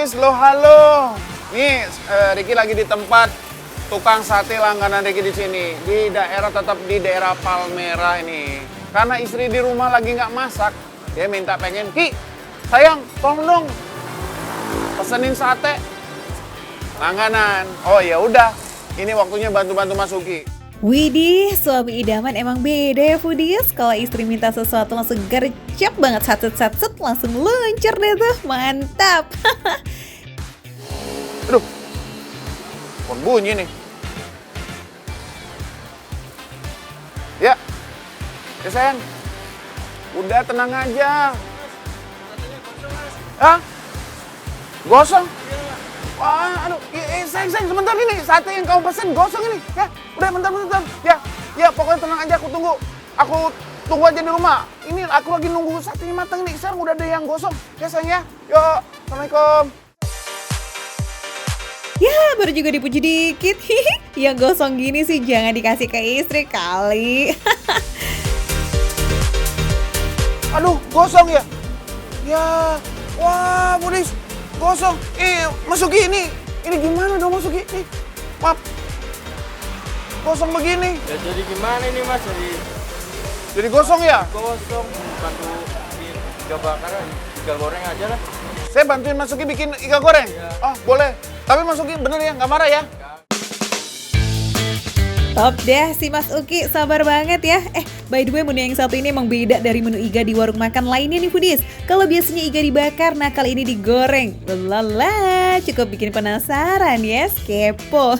Foodies, lo halo. Nih, Ricky lagi di tempat tukang sate langganan Ricky di sini. Tetap di daerah Palmerah ini. Karena istri di rumah lagi nggak masak, dia minta pengen, Ki, sayang, tolong dong, pesenin sate langganan. Oh ya udah, ini waktunya bantu-bantu Mas Uki. Widih, suami idaman emang beda ya Foodies. Kalau istri minta sesuatu langsung gercep banget, satset langsung luncur deh tuh, mantap. Aduh, phone bunyi nih. Ya sayang, udah tenang aja. Hah? Gosong? Wah, aduh, sayang, sebentar ini, sate yang kamu pesen gosong ini. Ya, udah bentar. Ya, pokoknya tenang aja, aku tunggu. Aku tunggu aja di rumah. Ini aku lagi nunggu satenya matang nih, sekarang udah ada yang gosong. Ya sayang ya, yuk, Assalamualaikum. Ya, baru juga dipuji dikit. Yang gosong gini sih jangan dikasih ke istri kali. Aduh, gosong ya? Ya, wah, Foodies, gosong. Mas Uki ini gimana dong Mas Uki? Maaf, gosong begini. Ya jadi gimana ini Mas? Jadi gosong ya? Gosong, bantu bikin iga bakaran, iga goreng aja lah. Saya bantuin Mas Uki bikin iga goreng? Ya. Oh, boleh. Tapi Mas Uki bener ya, nggak marah ya? Top deh si Mas Uki, sabar banget ya. By the way, menu yang satu ini emang beda dari menu iga di warung makan lainnya nih Foodies. Kalau biasanya iga dibakar, nah kali ini digoreng. Lala, cukup bikin penasaran ya, kepo.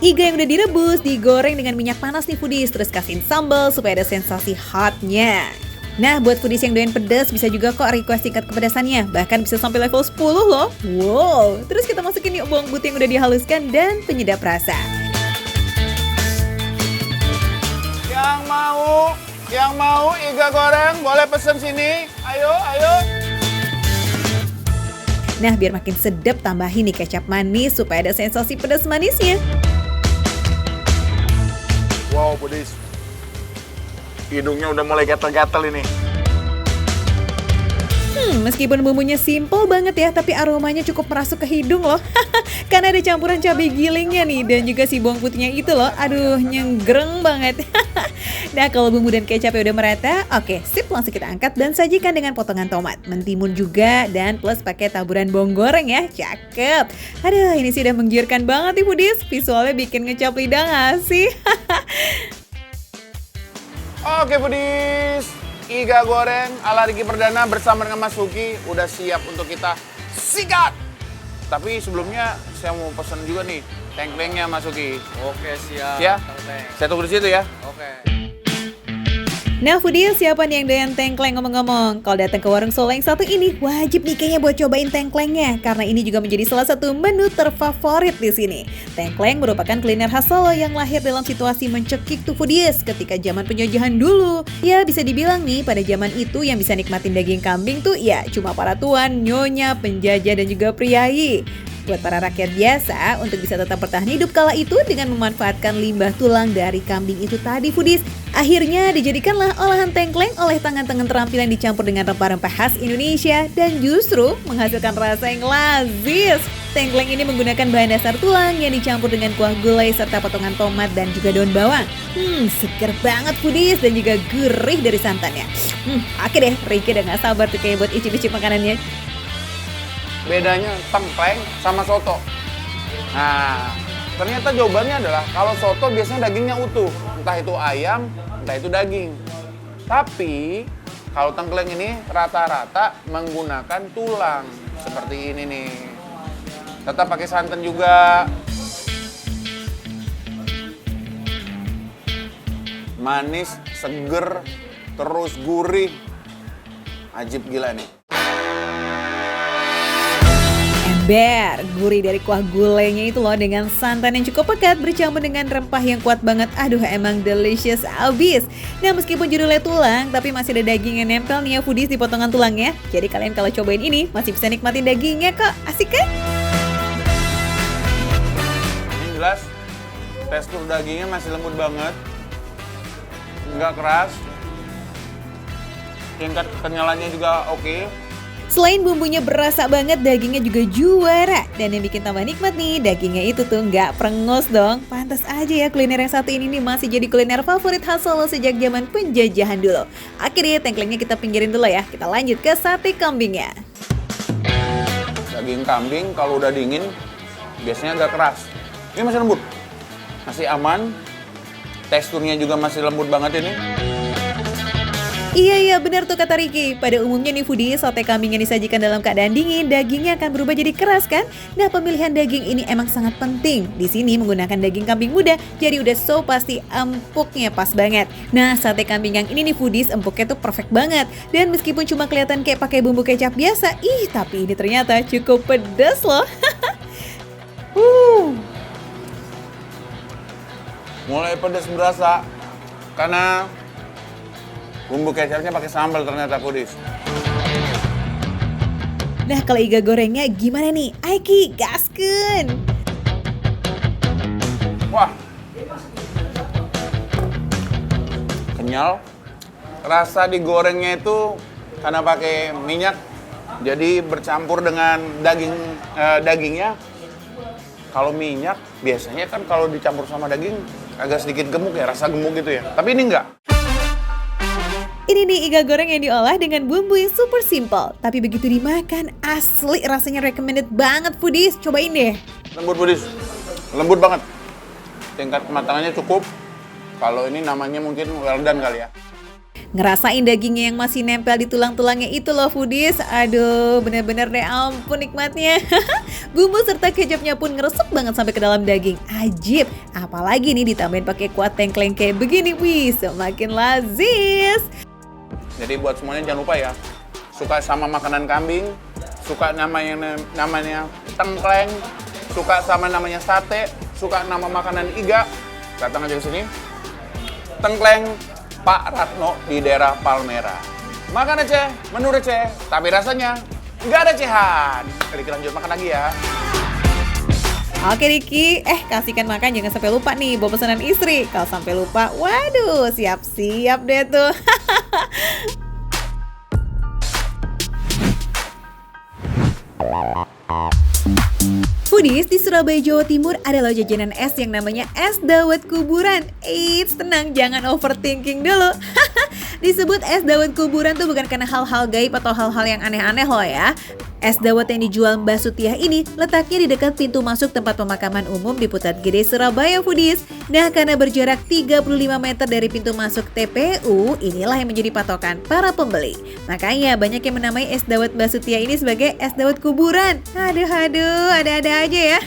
Iga yang udah direbus, digoreng dengan minyak panas nih Foodies. Terus kasihin sambal supaya ada sensasi hotnya. Nah, buat Foodies yang doyan pedas, bisa juga kok request tingkat kepedasannya. Bahkan bisa sampai level 10 loh. Wow, terus kita masukin yuk bawang putih yang udah dihaluskan dan penyedap rasa. Yang mau iga goreng boleh pesen sini. Ayo. Nah, biar makin sedap tambahin nih kecap manis supaya ada sensasi pedas manisnya. Wow, Foodies. Hidungnya udah mulai gatal-gatal ini. Meskipun bumbunya simple banget ya, tapi aromanya cukup merasuk ke hidung loh. Karena ada campuran cabai gilingnya nih, dan juga si bawang putihnya itu loh. Aduh, nyenggreng banget. Nah, kalau bumbu dan kecapnya udah merata, oke, sip, langsung kita angkat dan sajikan dengan potongan tomat, mentimun juga, dan plus pakai taburan bawang goreng ya. Cakep. Aduh, ini sih udah menggiurkan banget nih Foodies. Visualnya bikin ngecap lidah gak sih? Oke, Foodies. Iga goreng ala Ricky Perdana bersama dengan Mas Uki udah siap untuk kita sikat. Tapi sebelumnya saya mau pesan juga nih tengklengnya Mas Uki. Oke, siap. Ya? Tengkleng. Saya tunggu di situ ya. Oke. Nah Foodies, siapa nih yang doyan tengkleng ngomong-ngomong? Kalau datang ke warung Solo yang satu ini, wajib nih kayaknya buat cobain tengklengnya. Karena ini juga menjadi salah satu menu terfavorit di sini. Tengkleng merupakan kuliner khas Solo yang lahir dalam situasi mencekik tuh Foodies ketika zaman penjajahan dulu. Ya bisa dibilang nih, pada zaman itu yang bisa nikmatin daging kambing tuh ya cuma para tuan, nyonya, penjajah dan juga priayi. Buat para rakyat biasa, untuk bisa tetap bertahan hidup kala itu dengan memanfaatkan limbah tulang dari kambing itu tadi Foodies. Akhirnya dijadikanlah olahan tengkleng oleh tangan-tangan terampil yang dicampur dengan rempah-rempah khas Indonesia dan justru menghasilkan rasa yang lazis. Tengkleng ini menggunakan bahan dasar tulang yang dicampur dengan kuah gulai serta potongan tomat dan juga daun bawang. Seger banget Foodies dan juga gurih dari santannya. Oke deh, Ricky udah gak sabar tuh kayak buat icip-icip makanannya. Bedanya tengkleng sama soto. Nah, ternyata jawabannya adalah kalau soto biasanya dagingnya utuh. Entah itu ayam, entah itu daging. Tapi kalau tengkleng ini rata-rata menggunakan tulang. Seperti ini nih. Tetap pakai santan juga. Manis, seger, terus gurih. Ajib gila nih. Gurih dari kuah gulainya itu loh dengan santan yang cukup pekat bercampur dengan rempah yang kuat banget. Aduh emang delicious abis. Nah meskipun judulnya tulang, tapi masih ada daging yang nempel nih ya Foodies di potongan tulangnya. Jadi kalian kalau cobain ini masih bisa nikmatin dagingnya kok. Asik kan? Ini jelas tekstur dagingnya masih lembut banget. Nggak keras. Tingkat kenyalannya juga oke. Selain bumbunya berasa banget, dagingnya juga juara. Dan yang bikin tambah nikmat nih, dagingnya itu tuh nggak prengus dong. Pantas aja ya kuliner yang satu ini nih masih jadi kuliner favorit khas Solo sejak zaman penjajahan dulu. Akhirnya tengklengnya kita pinggirin dulu ya, kita lanjut ke sate kambingnya. Daging kambing kalau udah dingin biasanya agak keras. Ini masih lembut, masih aman. Teksturnya juga masih lembut banget ini. Iya benar tuh kata Ricky. Pada umumnya nih foodie, sate kambing yang disajikan dalam keadaan dingin, dagingnya akan berubah jadi keras kan? Nah, pemilihan daging ini emang sangat penting. Di sini menggunakan daging kambing muda, jadi udah so pasti empuknya pas banget. Nah, sate kambing yang ini nih foodies, empuknya tuh perfect banget. Dan meskipun cuma kelihatan kayak pakai bumbu kecap biasa, tapi ini ternyata cukup pedas loh. Mulai pedas berasa karena bumbu kecapnya pakai sambal ternyata foodies. Nah, kalau iga gorengnya gimana nih? Aiki, gaskeun! Wah, kenyal. Rasa digorengnya itu karena pakai minyak, jadi bercampur dengan dagingnya. Kalau minyak biasanya kan kalau dicampur sama daging agak sedikit gemuk ya, rasa gemuk gitu ya. Tapi ini enggak. Ini nih iga goreng yang diolah dengan bumbu yang super simple. Tapi begitu dimakan, asli rasanya recommended banget foodies. Cobain deh. Lembut foodies, lembut banget. Tingkat kematangannya cukup. Kalau ini namanya mungkin well done kali ya. Ngerasain dagingnya yang masih nempel di tulang-tulangnya itu loh foodies. Aduh, bener-bener deh ampun nikmatnya. Bumbu serta kecapnya pun ngeresep banget sampai ke dalam daging. Ajib. Apalagi nih ditambahin pakai kuah tengkleng kayak begini. Wih, semakin lazis. Jadi buat semuanya jangan lupa ya, suka sama makanan kambing, suka namanya tengkleng, suka sama namanya sate, suka nama makanan iga, datang aja ke sini. Tengkleng Pak Ratno di daerah Palmera. Makan receh, menu receh, tapi rasanya nggak recehan. Kita lanjut makan lagi ya. Oke Ricky, kasihkan makan jangan sampai lupa nih bawa pesanan istri. Kalau sampai lupa, waduh siap-siap deh tuh. Foodies, di Surabaya, Jawa Timur ada loh jajanan es yang namanya es dawet kuburan. Eits, tenang, jangan overthinking dulu. Disebut es dawet kuburan tuh bukan karena hal-hal gaib atau hal-hal yang aneh-aneh loh ya. Es dawet yang dijual Mbak Sutiah ini letaknya di dekat pintu masuk tempat pemakaman umum di Putat Gede, Surabaya foodies. Nah, karena berjarak 35 meter dari pintu masuk TPU, inilah yang menjadi patokan para pembeli. Makanya banyak yang menamai es dawet Mbak Sutiah ini sebagai es dawet kuburan. Aduh, ada-ada aja ya.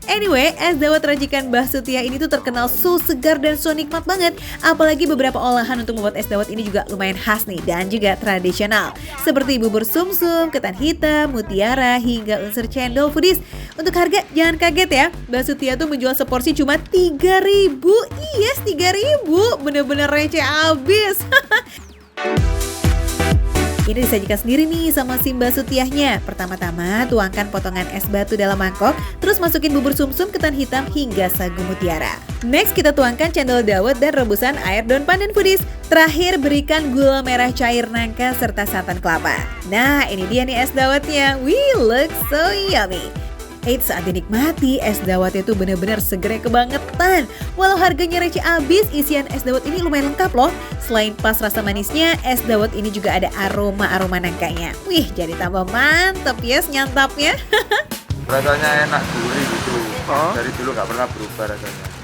Anyway, es dawet racikan Mbah Sutiah ini tuh terkenal so segar dan so nikmat banget. Apalagi beberapa olahan untuk membuat es dawet ini juga lumayan khas nih dan juga tradisional. Seperti bubur sumsum, ketan hitam, mutiara, hingga unsur cendol foodies. Untuk harga jangan kaget ya, Mbah Sutiah tuh menjual seporsi cuma 3.000. Yes, 3.000. Bener-bener receh abis. Ini disajikan sendiri nih sama si Mbak Sutiahnya. Pertama-tama tuangkan potongan es batu dalam mangkok, terus masukin bubur sumsum, ketan hitam, hingga sagu mutiara. Next kita tuangkan cendol dawet dan rebusan air daun pandan foodies. Terakhir berikan gula merah cair nangka serta santan kelapa. Nah ini dia nih es dawetnya. Wih, look so yummy. Saat dinikmati, es dawetnya tuh bener-bener seger kebangetan. Walau harganya receh abis, isian es dawet ini lumayan lengkap loh. Selain pas rasa manisnya, es dawet ini juga ada aroma-aroma nangkanya. Wih, jadi tambah mantep ya nyantapnya. Rasanya enak, gurih gitu. Dari dulu nggak pernah berubah rasanya.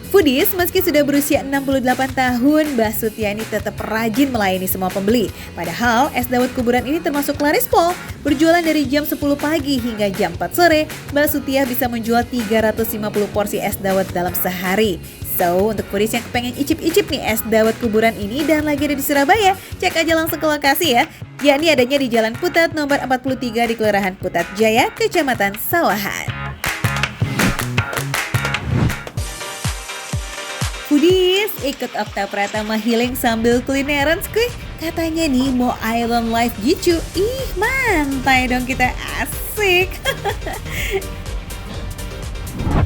Foodies, meski sudah berusia 68 tahun, Mbah Sutiah ini tetap rajin melayani semua pembeli. Padahal, es dawet kuburan ini termasuk laris pol. Berjualan dari jam 10 pagi hingga jam 4 sore, Mbah Sutiah bisa menjual 350 porsi es dawet dalam sehari. So, untuk foodies yang kepengen icip-icip nih es dawet kuburan ini dan lagi ada di Surabaya, cek aja langsung ke lokasi ya. Yakni adanya di Jalan Putat nomor 43 di Kelurahan Putat Jaya, Kecamatan Sawahan. Foodies, ikut Okta Pratama healing sambil kulineran skuy. Katanya nih mau Island Life gitu. Ih, mantai dong kita, asik.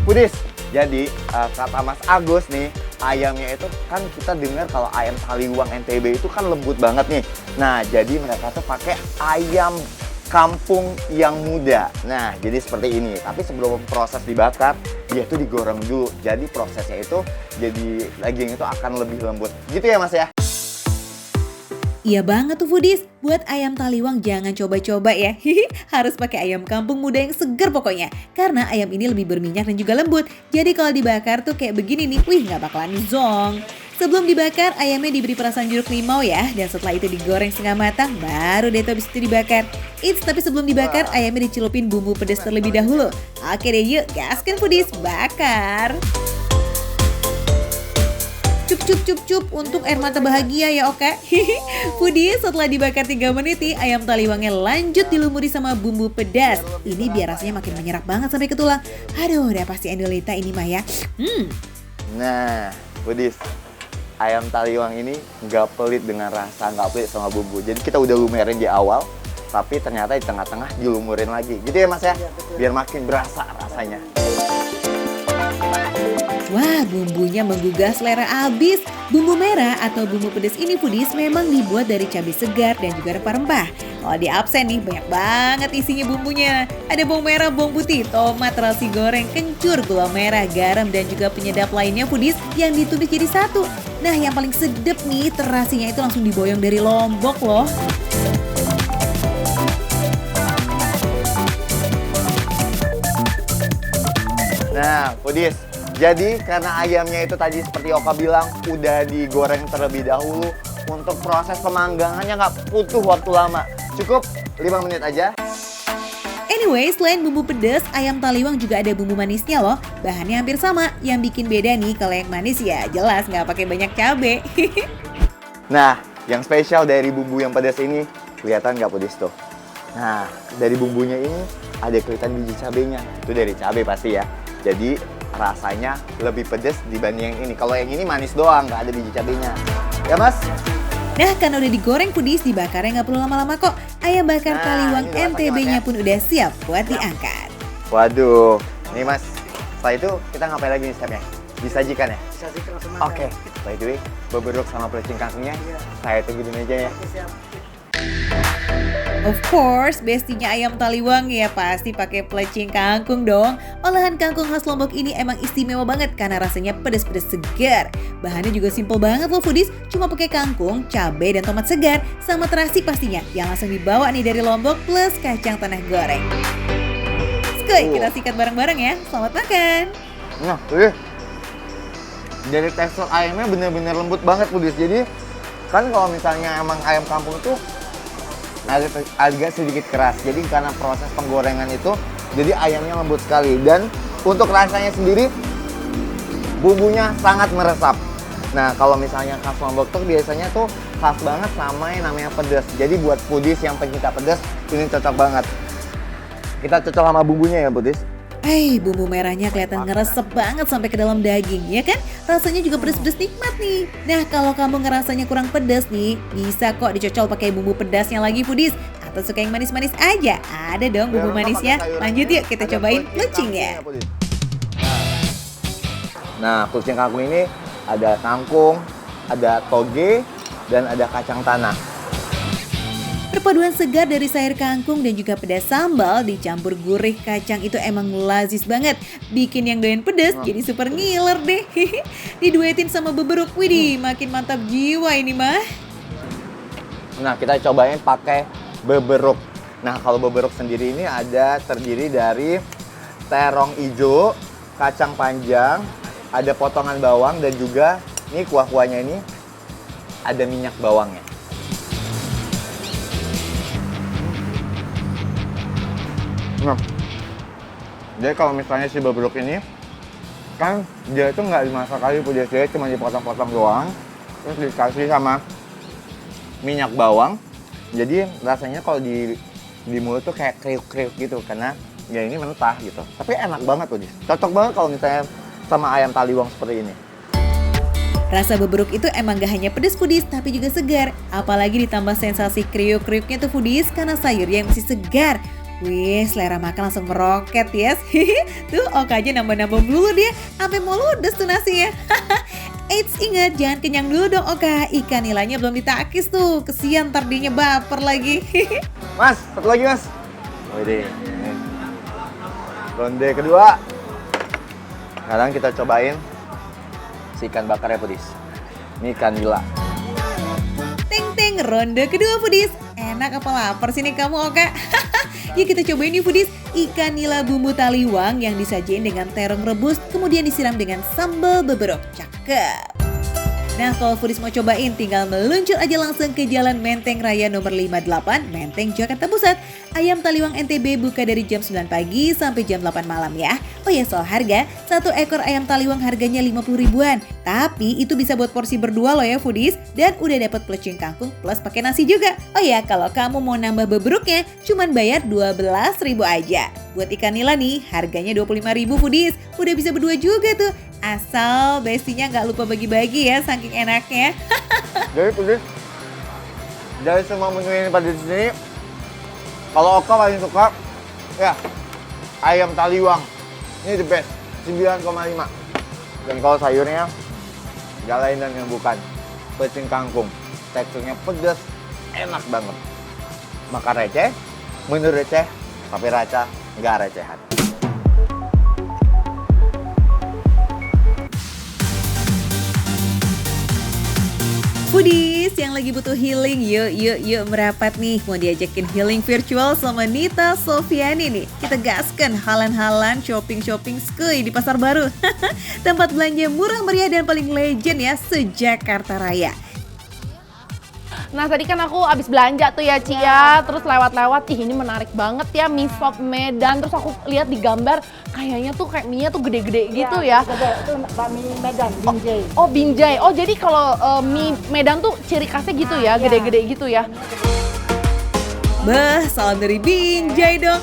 Foodies, jadi kata Mas Agus nih, ayamnya itu kan kita dengar kalau ayam Taliwang NTB itu kan lembut banget nih. Nah, jadi mereka tuh pakai ayam kampung yang muda. Nah, jadi seperti ini. Tapi sebelum proses dibakar, dia tuh digoreng dulu. Jadi prosesnya itu jadi daging itu akan lebih lembut. Gitu ya Mas ya? Iya banget tuh foodies, buat ayam Taliwang jangan coba-coba ya. Harus pakai ayam kampung muda yang segar pokoknya. Karena ayam ini lebih berminyak dan juga lembut. Jadi kalau dibakar tuh kayak begini nih, wih nggak bakalan zonk. Sebelum dibakar, ayamnya diberi perasan jeruk limau ya. Dan setelah itu digoreng setengah matang, baru deh tuh habis itu dibakar. Tapi sebelum dibakar, ayamnya dicelupin bumbu pedas terlebih dahulu. Oke deh yuk, gaskan foodies, bakar. Cup untuk air mata bahagia ya oke. Foodies, setelah dibakar 3 menit nih, ayam Taliwangnya lanjut dilumuri sama bumbu pedas. Ini biar rasanya makin menyerap banget sampai ke tulang. Aduh, udah pasti Endolita ini mah ya. Nah, Foodies, ayam Taliwang ini nggak pelit dengan rasa, nggak pelit sama bumbu. Jadi kita udah lumerin di awal, tapi ternyata di tengah-tengah dilumurin lagi. Gitu ya Mas ya? Biar makin berasa rasanya. Wah, bumbunya menggugah selera abis. Bumbu merah atau bumbu pedas ini foodies memang dibuat dari cabai segar dan juga rempah-rempah. Kalau di absen nih banyak banget isinya bumbunya. Ada bawang merah, bawang putih, tomat, terasi goreng, kencur, gula merah, garam, dan juga penyedap lainnya foodies yang ditumis jadi satu. Nah, yang paling sedep nih, terasinya itu langsung diboyong dari Lombok loh. Nah, Foodies, jadi karena ayamnya itu tadi seperti Oka bilang udah digoreng terlebih dahulu, untuk proses pemanggangannya nggak butuh waktu lama. Cukup 5 menit aja. Anyway, selain bumbu pedas, ayam Taliwang juga ada bumbu manisnya loh. Bahannya hampir sama, yang bikin beda nih kalau yang manis ya jelas nggak pakai banyak cabai. Nah, yang spesial dari bumbu yang pedas ini, kelihatan nggak Foodies tuh? Nah, dari bumbunya ini ada kelihatan biji cabenya. Itu dari cabai pasti ya. Jadi rasanya lebih pedas dibanding yang ini. Kalau yang ini manis doang, nggak ada biji cabenya. Ya Mas? Nah, karena udah digoreng foodies, dibakarnya nggak perlu lama-lama kok. Ayam bakar Taliwang ini udah NTB-nya pakai pun udah siap buat diangkat. Waduh, nih Mas. Setelah itu kita ngapain lagi nih stepnya? Disajikan ya? Disajikan langsung aja. Oke, by the way, beberuk sama pelecing kangkungnya, saya tunggu di meja ya. Of course, bestinya ayam Taliwang ya pasti pakai pelecing kangkung dong. Olahan kangkung khas Lombok ini emang istimewa banget karena rasanya pedas-pedas segar. Bahannya juga simple banget loh foodies, cuma pakai kangkung, cabai, dan tomat segar, sama terasi pastinya yang langsung dibawa nih dari Lombok plus kacang tanah goreng. Skuy, kita sikat bareng-bareng ya. Selamat makan. Nah, dari tekstur ayamnya bener-bener lembut banget Foodies. Jadi kan kalau misalnya emang ayam kampung itu agak sedikit keras. Jadi karena proses penggorengan itu, jadi ayamnya lembut sekali. Dan untuk rasanya sendiri, bumbunya sangat meresap. Nah, kalau misalnya khas Lombok tuh biasanya tuh khas banget sama yang namanya pedas. Jadi buat Foodies yang pencinta pedas, ini cocok banget. Kita cocok sama bumbunya ya Foodies. Bumbu merahnya kelihatan ngeresep banget sampai ke dalam daging, ya kan? Rasanya juga pedas-pedas nikmat nih. Nah, kalau kamu ngerasanya kurang pedas nih, bisa kok dicocol pakai bumbu pedasnya lagi foodies. Atau suka yang manis-manis aja, ada dong bumbu manisnya. Lanjut yuk kita cobain pelecingnya. Nah, pelecing kangkung ini ada kangkung, ada toge, dan ada kacang tanah. Perpaduan segar dari sayur kangkung dan juga pedas sambal dicampur gurih kacang itu emang lazis banget. Bikin yang doyan pedas jadi super ngiler deh. Diduetin sama beberuk, widih makin mantap jiwa ini mah. Nah, kita cobain pakai beberuk. Nah, kalau beberuk sendiri ini terdiri dari terong hijau, kacang panjang, ada potongan bawang, dan juga ini kuah-kuahnya ini ada minyak bawangnya. Nah, jadi kalau misalnya si beberuk ini kan dia itu nggak dimasak kali, dia cuma dipotong-potong doang, terus dikasih sama minyak bawang. Jadi rasanya kalau di mulut tuh kayak kriuk-kriuk gitu karena ya ini mentah gitu. Tapi enak banget tuh, cocok banget kalau misalnya sama ayam Taliwang seperti ini. Rasa beberuk itu emang gak hanya pedas foodies tapi juga segar. Apalagi ditambah sensasi kriuk-kriuknya tuh foodies karena sayurnya yang masih segar. Wih, selera makan langsung meroket, yes. Tuh, Oka aja nambah-nambah dulu dia, sampai mau ludes tuh nasinya. Eits, ingat jangan kenyang dulu dong Oka, ikan nilainya belum ditakis tuh, kesian ntar dianya baper lagi. Mas, satu lagi mas. Wih, ronde kedua. Sekarang kita cobain si ikan bakar ya Pudis. Ini ikan nila. Teng, ronde kedua Foodies. Enak apa lapar sih nih kamu Oka? Yuk kita cobain nih Foodies, ikan nila bumbu taliwang yang disajiin dengan terong rebus kemudian disiram dengan sambal beberok. Cakep. Nah kalau Foodies mau cobain tinggal meluncur aja langsung ke Jalan Menteng Raya nomor 58 Menteng Jakarta Pusat. Ayam taliwang NTB buka dari jam 9 pagi sampai jam 8 malam ya. Oh ya soal harga, satu ekor ayam taliwang harganya 50 ribuan. Tapi itu bisa buat porsi berdua loh ya Foodies. Dan udah dapat plecing kangkung plus pakai nasi juga. Oh ya kalau kamu mau nambah beberuknya cuman bayar 12 ribu aja. Buat ikan nila nih harganya 25 ribu Foodies. Udah bisa berdua juga tuh. Asal bestinya nggak lupa bagi-bagi ya saking enaknya. Jadi Pudis, dari semua menu ini pada di sini, kalau Oka paling suka ya ayam taliwang. Ini the best, 9,5. Dan kalau sayurnya gak lain dan yang bukan pecing kangkung. Teksturnya pedas, enak banget. Makan receh, menu receh, tapi rasa nggak recehan. Foodies yang lagi butuh healing, yuk merapat nih. Mau diajakin healing virtual sama Nita Sofiani nih. Kita gaskan halan-halan shopping-shopping skuy di Pasar Baru. Tempat belanja murah meriah dan paling legend ya se-Jakarta Raya. Nah tadi kan aku abis belanja tuh ya Ci ya, terus lewat-lewat, ih ini menarik banget ya mie sop Medan, terus aku lihat di gambar kayaknya tuh kayak mie-nya tuh gede-gede gitu ya. Itu bakmi Medan, binjai. Oh binjai, oh jadi kalau mie Medan tuh ciri khasnya gitu ya, gede-gede gitu ya. Bah, salam dari Binjai dong.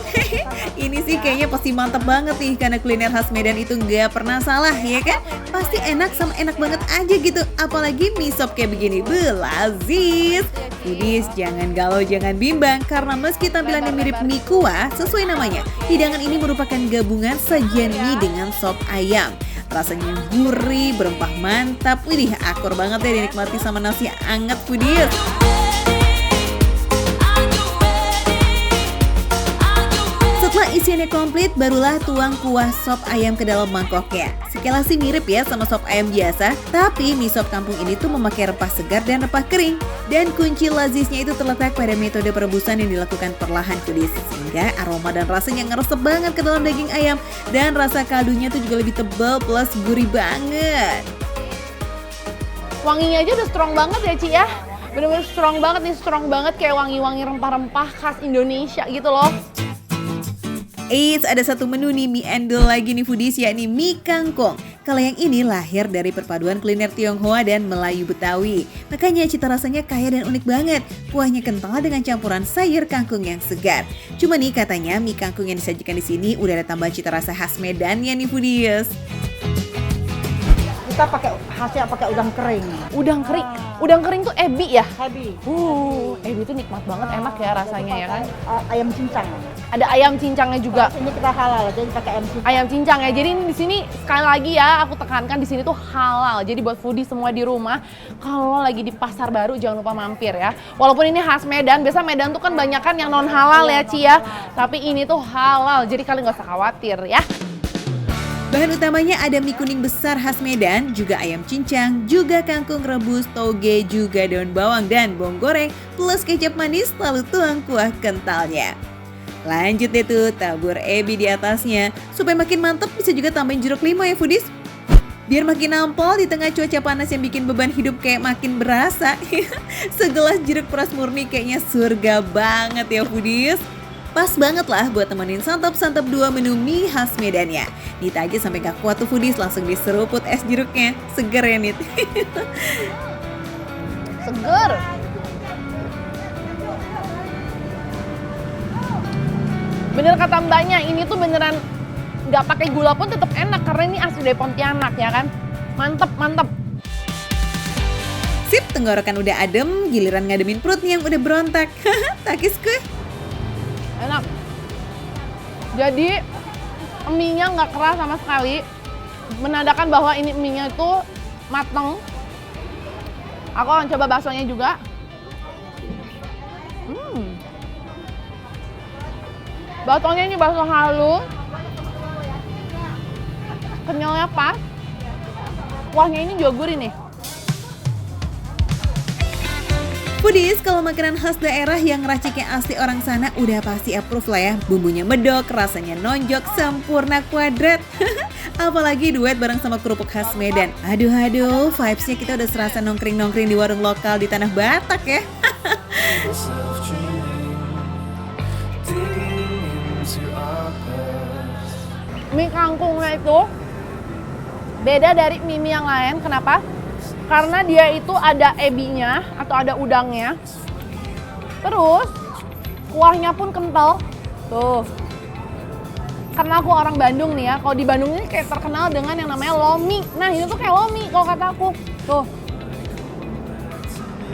Ini sih kayaknya pasti mantep banget nih karena kuliner khas Medan itu nggak pernah salah ya kan? Pasti enak sama enak banget aja gitu. Apalagi mie sop kayak begini, belazis. Foodies jangan galau, jangan bimbang karena meski tampilannya mirip mie kuah, sesuai namanya, hidangan ini merupakan gabungan sajian mie dengan sop ayam. Rasanya gurih, berempah mantap. Widih, akur banget ya dinikmati sama nasi anget Foodies. Setelah isiannya komplit, barulah tuang kuah sop ayam ke dalam mangkoknya. Sekilas sih mirip ya sama sop ayam biasa, tapi mie sop kampung ini tuh memakai rempah segar dan rempah kering. Dan kunci lazisnya itu terletak pada metode perebusan yang dilakukan perlahan Foodies, sehingga aroma dan rasanya ngeresep banget ke dalam daging ayam. Dan rasa kaldunya tuh juga lebih tebal plus gurih banget. Wanginya aja udah strong banget ya Ci ya. Bener-bener strong banget nih, strong banget kayak wangi-wangi rempah-rempah khas Indonesia gitu loh. Eits, ada satu menu nih mie endol lagi nih Foodies, yakni mie kangkung. Kalau yang ini lahir dari perpaduan kuliner Tionghoa dan Melayu Betawi. Makanya cita rasanya kaya dan unik banget. Kuahnya kental dengan campuran sayur kangkung yang segar. Cuma nih katanya mie kangkung yang disajikan di sini udah ada tambahan cita rasa khas Medannya nih Foodies. Kita khasnya pakai udang kering. Udang kering tuh ebi ya? Heavy. Ebi tuh nikmat banget, enak ya rasanya ya kan? Ayam cincang. Ada ayam cincangnya juga. Ini kita halal, jadi pakai ayam cincang. Ayam cincang ya. Jadi di sini sekali lagi ya aku tekankan di sini tuh halal. Jadi buat foodie semua di rumah, kalau lagi di Pasar Baru jangan lupa mampir ya. Walaupun ini khas Medan, biasa Medan tuh kan banyak kan yang non halal ya Ci ya. Tapi ini tuh halal. Jadi kalian nggak usah khawatir ya. Bahan utamanya ada mie kuning besar khas Medan, juga ayam cincang, juga kangkung rebus, toge, juga daun bawang dan bawang goreng, plus kecap manis, lalu tuang kuah kentalnya. Lanjut deh tuh, tabur ebi di atasnya. Supaya makin mantep bisa juga tambahin jeruk limau ya Foodies. Biar makin nampol di tengah cuaca panas yang bikin beban hidup kayak makin berasa. Segelas jeruk peras murni kayaknya surga banget ya Foodies. Pas banget lah buat temenin santap-santap dua menu mie khas Medannya. Nita aja sampai gak kuat tuh Foodies, langsung diseruput es jeruknya. Seger ya Nit. Seger. Bener kata mbaknya, ini tuh beneran nggak pakai gula pun tetap enak karena ini asli dari Pontianak ya kan. Mantep, mantep. Sip, tenggorokan udah adem, giliran ngademin perut nih yang udah berontak. Takis kuy. Enak. Jadi mie-nya nggak keras sama sekali, menandakan bahwa ini mie-nya itu mateng. Aku akan coba baksonya juga. Baksonya ini bakso halus. Kenyalnya pas. Kuahnya ini juga gurih nih. Foodies, kalau makanan khas daerah yang raciknya asli orang sana udah pasti approve lah ya. Bumbunya medok, rasanya nonjok, sempurna kuadrat. Apalagi duet bareng sama kerupuk khas Medan. Aduh, vibes-nya kita udah serasa nongkring-nongkring di warung lokal di tanah Batak ya. Mie kangkungnya itu beda dari mie yang lain. Kenapa? Karena dia itu ada ebinya atau ada udangnya. Terus kuahnya pun kental. Tuh. Karena aku orang Bandung nih ya. Kalau di Bandung ini kayak terkenal dengan yang namanya lomi. Nah, ini tuh kayak lomi kalau kata aku. Tuh.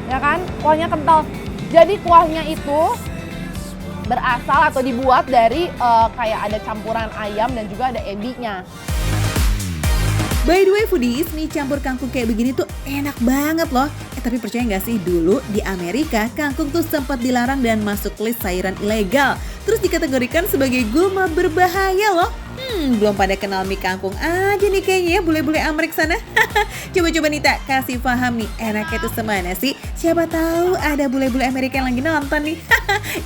Ya kan? Kuahnya kental. Jadi kuahnya itu berasal atau dibuat dari kayak ada campuran ayam dan juga ada ebinya. By the way foodies, mie campur kangkung kayak begini tuh enak banget loh. Tapi percaya nggak sih, dulu di Amerika kangkung tuh sempat dilarang dan masuk list sayuran ilegal. Terus dikategorikan sebagai gulma berbahaya loh. Belum pada kenal mie kangkung aja nih kayaknya ya bule-bule Amerik sana. Coba-coba Nita kasih paham nih enaknya tuh semana sih. Siapa tahu ada bule-bule Amerika yang lagi nonton nih.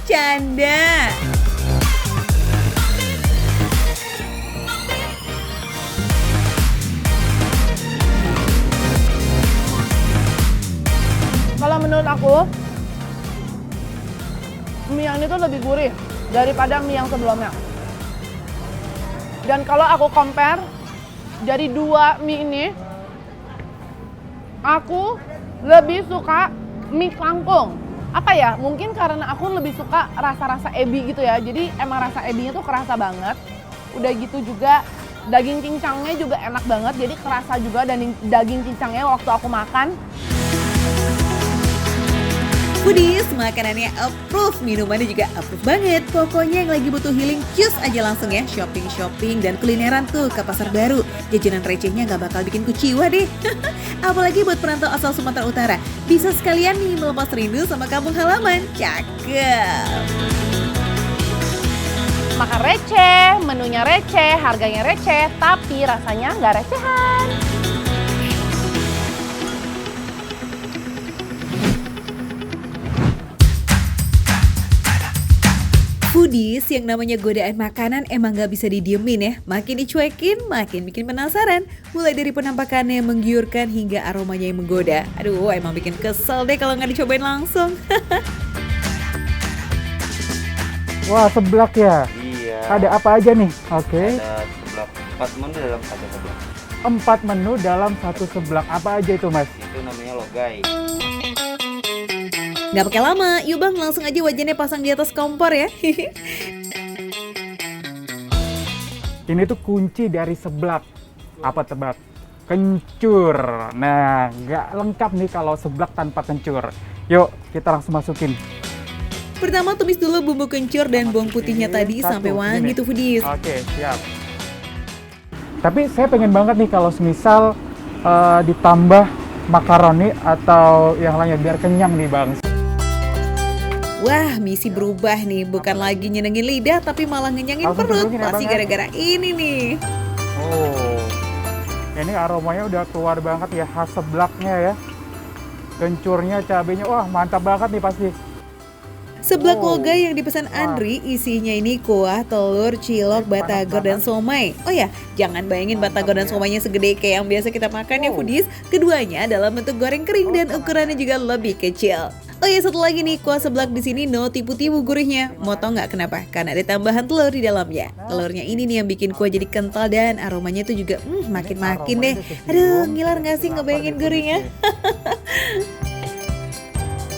Canda. Kalau menurut aku, mie yang ini tuh lebih gurih daripada mie yang sebelumnya. Dan kalau aku compare dari dua mie ini, aku lebih suka mie kangkung. Apa ya, mungkin karena aku lebih suka rasa-rasa ebi gitu ya. Jadi emang rasa ebinya tuh kerasa banget. Udah gitu juga daging cincangnya juga enak banget. Jadi kerasa juga dan daging cincangnya waktu aku makan. Foodies, makanannya approve, minumannya juga approve banget. Pokoknya yang lagi butuh healing, cus aja langsung ya shopping-shopping dan kulineran tuh ke pasar baru. Jajanan recehnya gak bakal bikin kuciwa deh. Apalagi buat perantau asal Sumatera Utara, bisa sekalian nih melepas rindu sama kampung halaman. Cakep. Makan receh, menunya receh, harganya receh, tapi rasanya nggak recehan. Foodies, yang namanya godaan makanan emang gak bisa didiemin ya. Makin dicuekin, makin bikin penasaran. Mulai dari penampakannya yang menggiurkan hingga aromanya yang menggoda. Aduh, emang bikin kesel deh kalau nggak dicobain langsung. Wah, seblak ya? Iya. Ada apa aja nih? Oke. Ada seblak 4 menu dalam satu seblak. 4 menu dalam satu seblak. Apa aja itu, Mas? Itu namanya logai. Gak pakai lama, yuk bang langsung aja wajannya pasang di atas kompor ya. Ini tuh kunci dari seblak. Apa tebak? Kencur. Nah, nggak lengkap nih kalau seblak tanpa kencur. Yuk, kita langsung masukin. Pertama tumis dulu bumbu kencur dan bawang putihnya tadi Satu, sampai wangi gini. tuh foodies. Oke, siap. Tapi saya pengen banget nih kalau semisal ditambah makaroni atau yang lainnya biar kenyang nih bang. Wah, misi berubah nih, bukan lagi nyenengin lidah tapi malah ngenyangin Langsung perut. dudungin ya, Pasti Bang, ya. gara-gara ini nih. Oh, ini aromanya udah keluar banget ya, khas seblaknya ya. Kencurnya, cabenya, wah mantap banget nih pasti. Seblak Oh. logai yang dipesan Andri isinya ini kuah, telur, cilok, batagor, dan somai. Oh ya, jangan bayangin batagor dan somainya segede kayak yang biasa kita makan ya foodies. Keduanya dalam bentuk goreng kering dan ukurannya juga lebih kecil. Oh ya, satu lagi nih, kuah seblak di sini no tipu-tipu gurihnya. Mau tau nggak kenapa? Karena ada tambahan telur di dalamnya. Telurnya ini nih yang bikin kuah jadi kental dan aromanya tuh juga makin-makin deh. Aduh, ngiler nggak sih ngebayangin gurihnya?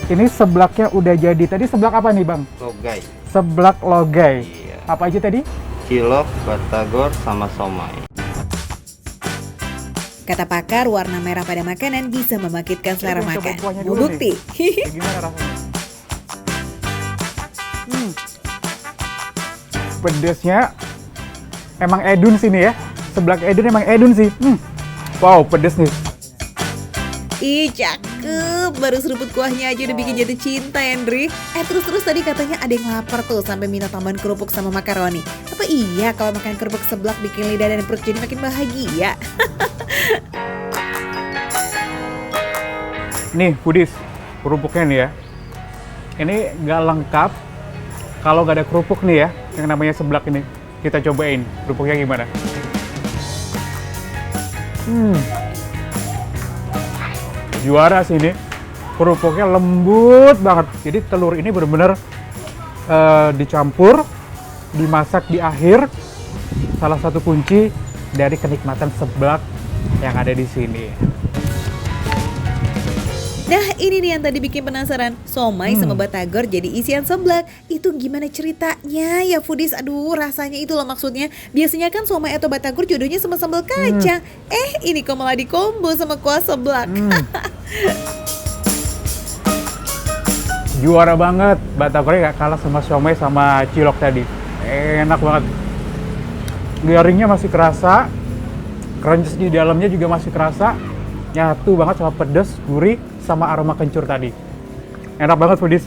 Ini seblaknya udah jadi. Tadi seblak apa nih bang? Logai. Seblak logai. Iya. Apa aja tadi? Cilok, batagor, sama somai. Kata pakar, warna merah pada makanan bisa membangkitkan selera Coba makan. kuahnya Mau dulu bukti? Kayak gimana rasanya? Pedesnya emang edun sini ya. Seblak edun emang edun sih. Wow, pedes nih. Ih, cakep. Baru seruput kuahnya aja udah bikin jatuh cinta, Hendri. Terus tadi katanya ada yang lapar tuh sampai minta tambahan kerupuk sama makaroni. Apa iya kalau makan kerupuk seblak bikin lidah dan perut jadi makin bahagia? Nih, foodies, kerupuknya nih ya. Ini nggak lengkap kalau nggak ada kerupuk nih ya, yang namanya seblak ini. Kita cobain kerupuknya gimana. Juara sih ini. Kerupuknya lembut banget. Jadi telur ini benar-benar dicampur, dimasak di akhir. Salah satu kunci dari kenikmatan seblak yang ada di sini. Nah, ini nih yang tadi bikin penasaran. Somai sama batagor jadi isian seblak. Itu gimana ceritanya ya, foodies? Aduh, rasanya itulah maksudnya. Biasanya kan somai atau batagor jodohnya sama sambal kacang. Ini kok malah dikombo sama kuah seblak. Juara banget. Batagornya gak kalah sama somai sama cilok tadi. Enak banget. Garingnya masih kerasa. Crunch di dalamnya juga masih kerasa. Nyatu banget sama pedas, gurih, sama aroma kencur tadi. Enak banget, foodies.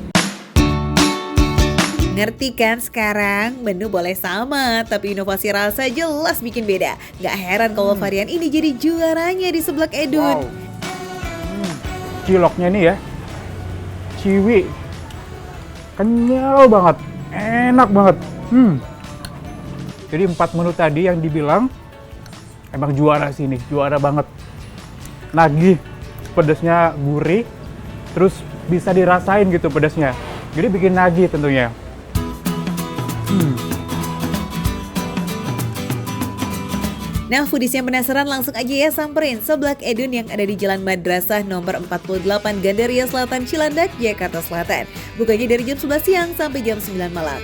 Ngerti kan sekarang? Menu boleh sama, tapi inovasi rasa jelas bikin beda. Gak heran kalau varian ini jadi juaranya di seblak Edun. Ciloknya nih ya, ciwi, kenyal banget, enak banget. Jadi 4 menu tadi yang dibilang emang juara sini, juara banget. Nagih, pedasnya gurih, terus bisa dirasain gitu pedasnya. Jadi bikin nagih tentunya. Nah, foodies yang penasaran langsung aja ya samperin Seblak Edun yang ada di Jalan Madrasah nomor 48 Gandaria Selatan, Cilandak, Jakarta Selatan. Bukanya dari jam 11 siang sampai jam 9 malam.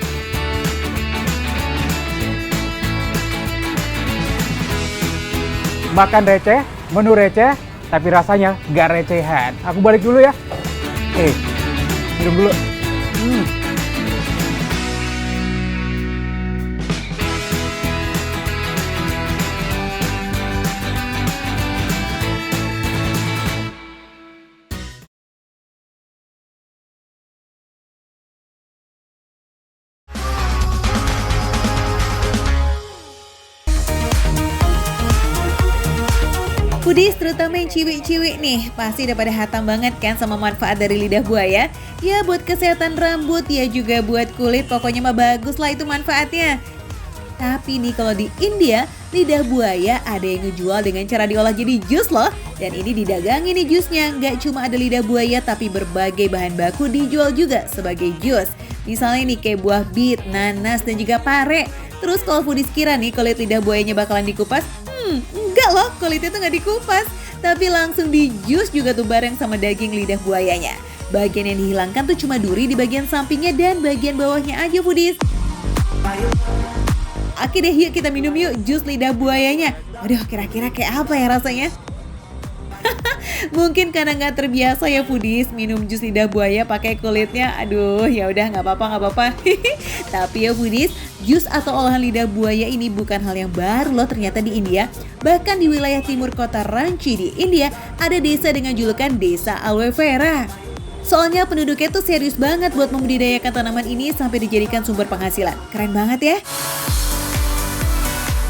Makan receh, menu receh, tapi rasanya gak recehan. Aku balik dulu ya. Minum dulu. Foodies terutama yang ciwi-ciwi nih pasti udah pada hatam banget kan sama manfaat dari lidah buaya. Ya buat kesehatan rambut, ya juga buat kulit, pokoknya mah bagus lah itu manfaatnya. Tapi nih kalau di India, lidah buaya ada yang ngejual dengan cara diolah jadi jus loh. Dan ini didagangin nih jusnya, nggak cuma ada lidah buaya tapi berbagai bahan baku dijual juga sebagai jus. Misalnya nih kayak buah bit, nanas dan juga pare. Terus kalau foodies kira nih kalau lidah buayanya bakalan dikupas, enggak loh, kulitnya tuh nggak dikupas, tapi langsung di jus juga tuh bareng sama daging lidah buayanya. Bagian yang dihilangkan tuh cuma duri di bagian sampingnya dan bagian bawahnya aja, foodies. Oke deh, yuk kita minum yuk jus lidah buayanya. Aduh, kira-kira kayak apa ya rasanya? Mungkin karena nggak terbiasa ya foodies minum jus lidah buaya pakai kulitnya. Aduh, ya udah nggak apa-apa. Tapi ya foodies, jus atau olahan lidah buaya ini bukan hal yang baru loh ternyata di India. Bahkan di wilayah timur kota Ranchi di India ada desa dengan julukan Desa Aloe Vera. Soalnya penduduknya tuh serius banget buat membudidayakan tanaman ini sampai dijadikan sumber penghasilan. Keren banget ya.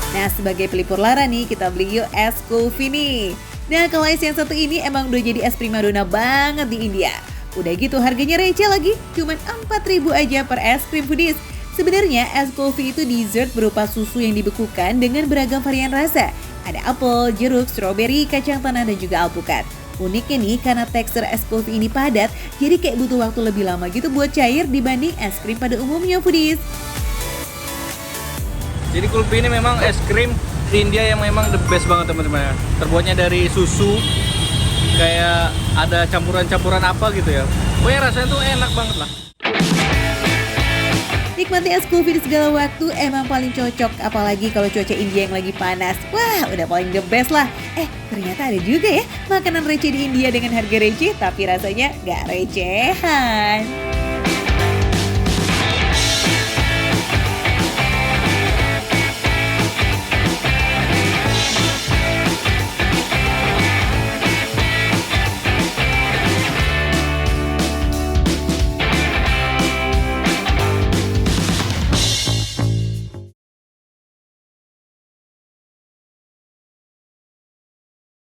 Nah, sebagai pelipur lara nih, kita beli yuk es kulfi nih. Nah, kalau es yang satu ini emang udah jadi es primadona banget di India. Udah gitu harganya receh lagi, cuman 4.000 aja per es krim, foodies. Sebenarnya es kulfi itu dessert berupa susu yang dibekukan dengan beragam varian rasa. Ada apel, jeruk, stroberi, kacang tanah dan juga alpukat. Uniknya nih, karena tekstur es kulfi ini padat, jadi kayak butuh waktu lebih lama gitu buat cair dibanding es krim pada umumnya, foodies. Jadi kulfi ini memang es krim di India yang memang the best banget teman-teman ya. Terbuatnya dari susu, kayak ada campuran-campuran apa gitu ya. Pokoknya rasanya tuh enak banget lah. Nikmati es kulfi di segala waktu emang paling cocok, apalagi kalau cuaca India yang lagi panas. Wah, udah paling the best lah. Ternyata ada juga ya makanan receh di India dengan harga receh tapi rasanya gak recehan.